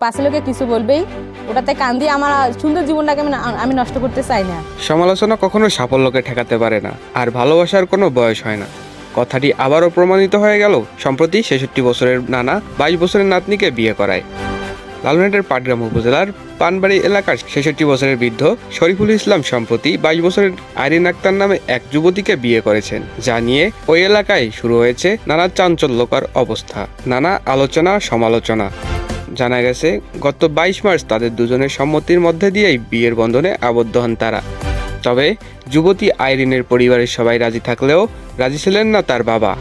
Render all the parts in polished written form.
পাশে লোকে কিছু বলবেই, ওটাতে কান দিয়ে আমার সুন্দর জীবনটাকে আমি নষ্ট করতে চাই না। সমালোচনা কখনো সাফল্যকে ঠেকাতে পারে না, আর ভালোবাসার কোনো বয়স হয় না। কথাটি আবারও প্রমাণিত হয়ে গেল সম্প্রতি ৬৬ বছরের নানা ২২ বছরের নাতনিকে বিয়ে করায়। লালমনিরহাটের পাটগ্রাম উপজেলার পানবাড়ি এলাকার ৬৬ বছরের বৃদ্ধ শরীফুল ইসলাম সম্প্রতি ২২ বছরের আইরিন আক্তার নামে এক যুবতীকে বিয়ে করেছেন, যা নিয়ে ওই এলাকায় শুরু হয়েছে নানা চাঞ্চল্যকর অবস্থা, নানা আলোচনা সমালোচনা। জানা গেছে গত ২২ মার্চ তাদের দুজনের সম্মতির মধ্যে দিয়েই বিয়ের বন্ধনে আবদ্ধ হন তারা। তবে যুবতী আইরিনের পরিবারের সবাই রাজি থাকলেও রাজি ছিলেন না তার বাবা।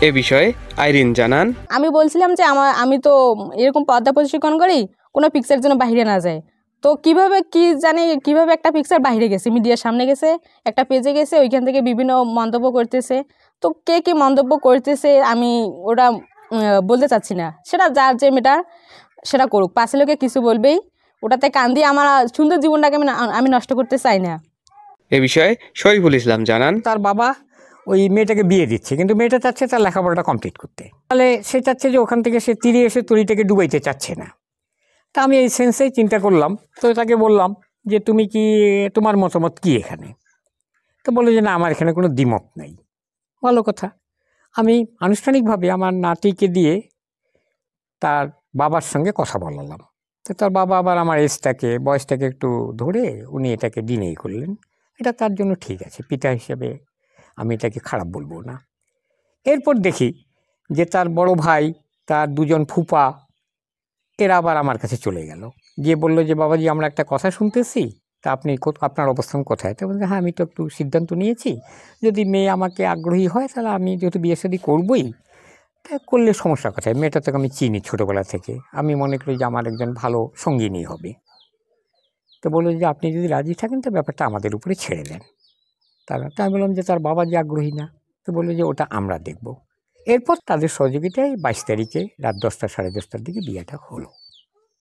এ বিষয়ে আইরিন জানান, আমি বলছিলাম যে আমি তো এরকম পর্দা প্রশিক্ষণ করি, কোনো পিকচার যেন বাইরে না যায়। তো কিভাবে একটা পিকচার বাইরে গেছে, মিডিয়ার সামনে গেছে, একটা পেজে গেছে, ওইখান থেকে বিভিন্ন মন্তব্য করতেছে। তো কে কি মন্তব্য করতেছে আমি ওটা বলতে চাচ্ছি না, সেটা যার যে মেটার সেটা করুক। পাশে লোকে কিছু বলবেই, ওটাতে কান দিয়ে আমার সুন্দর জীবনটাকে আমি নষ্ট করতে চাই না। এ বিষয়ে শরীফুল ইসলাম জানান, তার বাবা ওই মেয়েটাকে বিয়ে দিচ্ছে, কিন্তু মেয়েটা চাচ্ছে তার লেখাপড়াটা কমপ্লিট করতে। তাহলে সে চাচ্ছে যে ওখান থেকে সে তীরে এসে তরিটাকে ডুবাইতে চাচ্ছে না। তা আমি এই সেন্সেই চিন্তা করলাম, তো তাকে বললাম যে তোমার মতামত কি এখানে? তো বললো যে না, আমার এখানে কোনো দ্বিমত নেই। ভালো কথা। আমি আনুষ্ঠানিকভাবে আমার নাতিকে দিয়ে তার বাবার সঙ্গে কথা বলালাম। তো তার বাবা আবার আমার বয়সটাকে একটু ধরে উনি এটাকে ডিনাই করলেন। এটা তার জন্য ঠিক আছে, পিতা হিসেবে আমি এটাকে খারাপ বলবো না। এরপর দেখি যে তার বড় ভাই, তার দুজন ফুপা, এরা আবার আমার কাছে চলে গেল, গিয়ে বললো যে বাবাজি, আমরা একটা কথা শুনতেছি, তা আপনার অবস্থান কোথায়? তো বলছে হ্যাঁ, আমি তো একটু সিদ্ধান্ত নিয়েছি, যদি মেয়ে আমাকে আগ্রহী হয় তাহলে আমি যেহেতু বিয়ে শাদী করবই, তা করলে সমস্যা কোথায়? মেয়েটা তোকে আমি চিনি ছোটোবেলা থেকে, আমি মনে করি যে আমার একজন ভালো সঙ্গিনী হবে। তো বললো যে আপনি যদি রাজি থাকেন তো ব্যাপারটা আমাদের উপরে ছেড়ে দেন। তো আমি বললাম যে তার বাবা যে আগ্রহী না। তো বললো যে ওটা আমরা দেখব। এরপর তাদের সহযোগিতায় 22 তারিখে রাত 10টা সাড়ে 10টার দিকে বিয়েটা হলো।